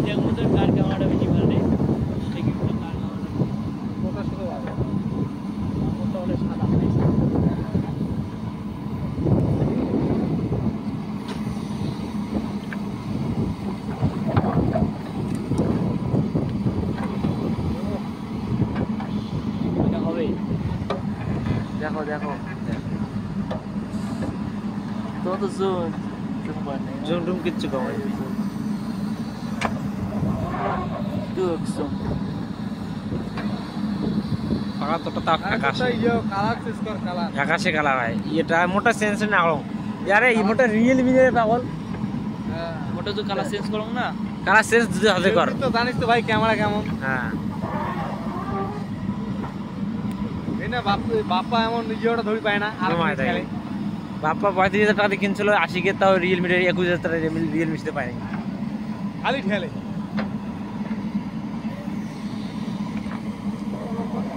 দেখবো তো কার ক্যামেরাটা বেশি ভালো রে দেখি তো কার ক্যামেরাটা ওটা শুধু ভালো ওটা হলে সাদা এটা হবে দেখো দেখো তো তো জুম করে নেই জুম টুম কিচ্ছু কমাই জুম পাকা তোটা তা আকাশে কালার চেঞ্জ কর কালার আকাশে কালার হয় এটা মোটা সেন্স না আলো यार এই মোটা রিয়েলমি রে পাগল ওটা তো কালার চেঞ্জ করব না কালার সেন্স দিতে হবে কর তো জানিস তো ভাই ক্যামেরা কেমন হ্যাঁ এই না বাপ্পা এমন নিজেওটা ধরি পায় না আর কমায় দেয়। বাপ্পা 35,000 টাকা দিয়ে কিনছিল 80 কে তাও রিয়েলমি 21,000 টাকা রিয়েলমি দিতে পারে খালি ঠেলে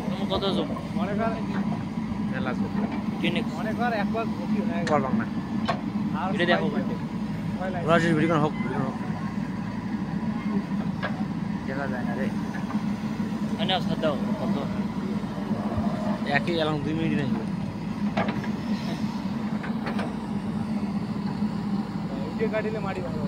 তুমি কত জুম মনে কর মেলা কিনে মনে কর একবার গতি হয়ে গেল করবাম না আর এটা দেখো রজের ভিডিও হোক দেখা যায় না রে এনে সাদা কত একই এলাম 2 মিনিট নাই ভিডিও কাটিলে মারি ভালো